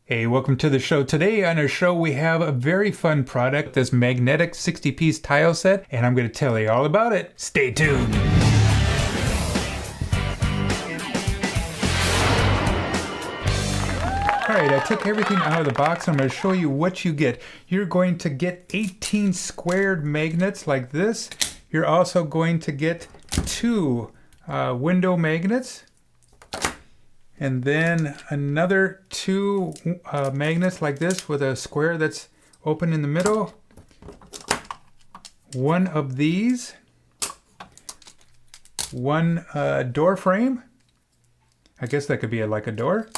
Hey, welcome to the show. Today on our show we have a very fun product, this magnetic 60-piece tile set, and I'm going to tell you all about it. Stay tuned. Alright, I took everything out of the box. I'm going to show you what you get. You're going to get 18 squared magnets like this. You're also going to get 2 window magnets. And then another 2 magnets like this with a square that's open in the middle. 1 of these. 1 door frame. I guess that could be like a door.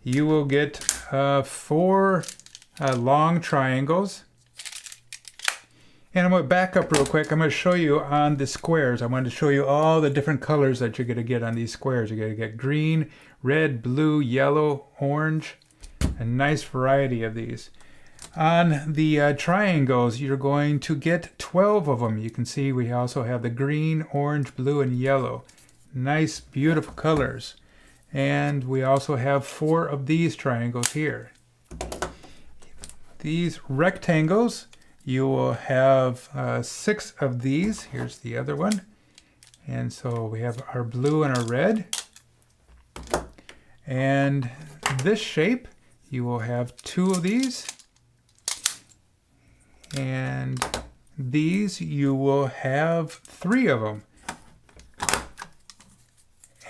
You will get 4 long triangles. And I'm going to back up real quick. I'm going to show you on the squares. I wanted to show you all the different colors that you're going to get on these squares. You're going to get green, red, blue, yellow, orange. A nice variety of these. On the triangles, you're going to get 12 of them. You can see we also have the green, orange, blue, and yellow. Nice, beautiful colors. And we also have 4 of these triangles here. These rectangles, you will have 6 of these. Here's the other one. And so we have our blue and our red. And this shape, you will have 2 of these. And these, you will have 3 of them.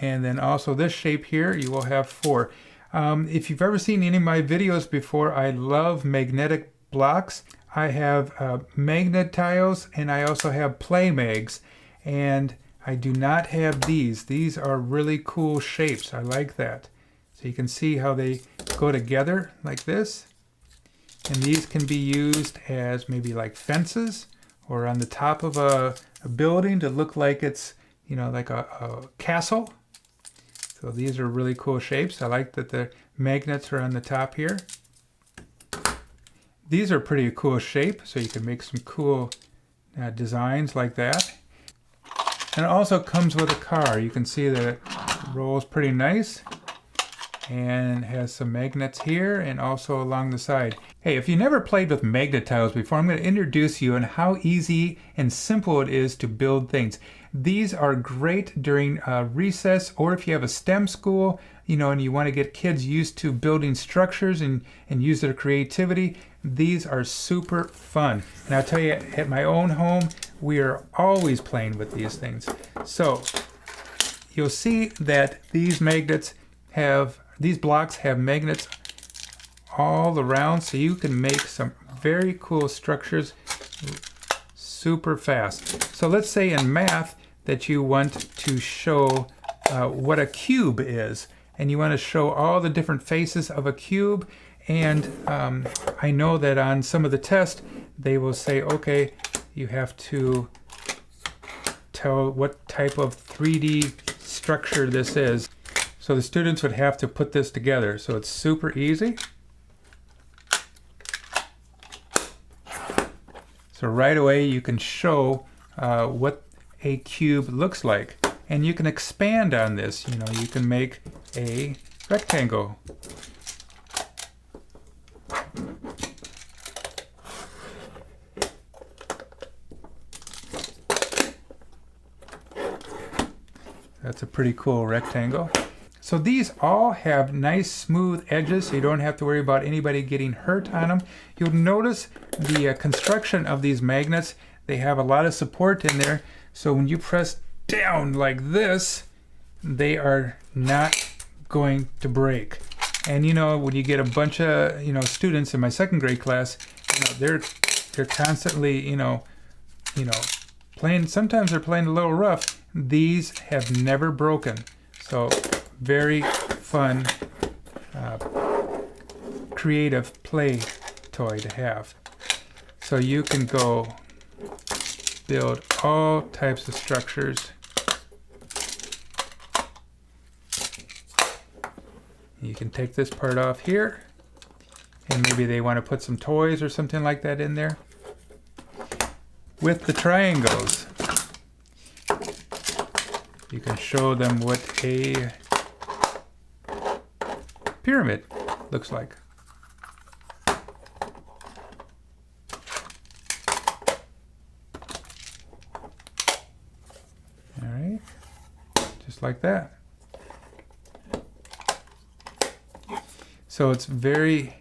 And then also this shape here, you will have 4. If you've ever seen any of my videos before, I love magnetic blocks. I have magnet tiles, and I also have play mags, and I do not have these. These are really cool shapes. I like that. So you can see how they go together like this. And these can be used as maybe like fences or on the top of a building to look like it's, you know, like a castle. So these are really cool shapes. I like that the magnets are on the top here. These are pretty cool shape, so you can make some cool designs like that. And it also comes with a car. You can see that it rolls pretty nice and has some magnets here and also along the side. Hey, if you never played with magnet tiles before, I'm going to introduce you on how easy and simple it is to build things. These are great during recess, or if you have a STEM school, you know, and you want to get kids used to building structures and use their creativity. These are super fun. And I'll tell you, at my own home, we are always playing with these things. So you'll see that these blocks have magnets all around, so you can make some very cool structures super fast. So let's say in math that you want to show what a cube is, and you want to show all the different faces of a cube. And I know that on some of the tests they will say, okay, you have to tell what type of 3D structure this is. So the students would have to put this together. So it's super easy. So right away you can show what a cube looks like. And you can expand on this. You know, you can make a rectangle. That's a pretty cool rectangle. So these all have nice smooth edges, so you don't have to worry about anybody getting hurt on them. You'll notice the construction of these magnets, they have a lot of support in there, so when you press down like this, they are not going to break. And you know, when you get a bunch of students in my 2nd grade class, they're constantly playing. Sometimes they're playing a little rough. These have never broken. So very fun, creative play toy to have. So you can go build all types of structures. You can take this part off here, and maybe they want to put some toys or something like that in there. With the triangles, You can show them what a pyramid looks like. All right, just like that. So it's very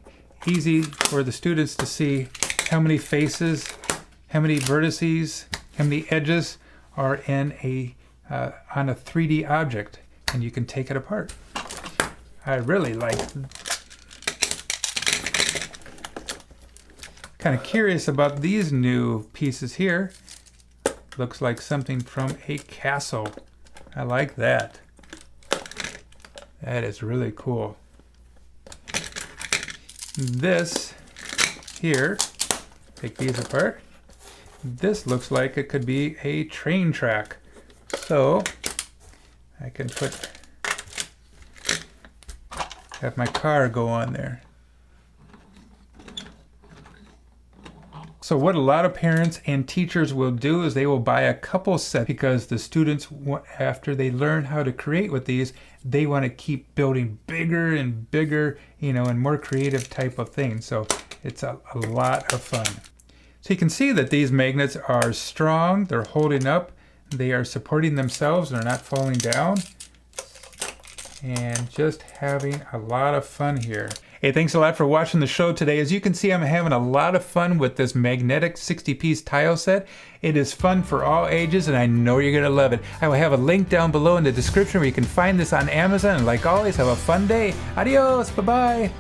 easy for the students to see how many faces, how many vertices, how many edges are in a on a 3D object, and you can take it apart. I really like. Kind of curious about these new pieces here. Looks like something from a castle. I like that. That is really cool. This here, take these apart. This looks like it could be a train track. So I can have my car go on there. So what a lot of parents and teachers will do is they will buy a couple sets because the students, after they learn how to create with these, they want to keep building bigger and bigger, you know, and more creative type of things. So it's a lot of fun. So you can see that these magnets are strong, they're holding up, they are supporting themselves, they're not falling down, and just having a lot of fun here. Hey, thanks a lot for watching the show today. As you can see, I'm having a lot of fun with this magnetic 60-piece tile set. It is fun for all ages, and I know you're going to love it. I will have a link down below in the description where you can find this on Amazon. And like always, have a fun day. Adios. Bye-bye.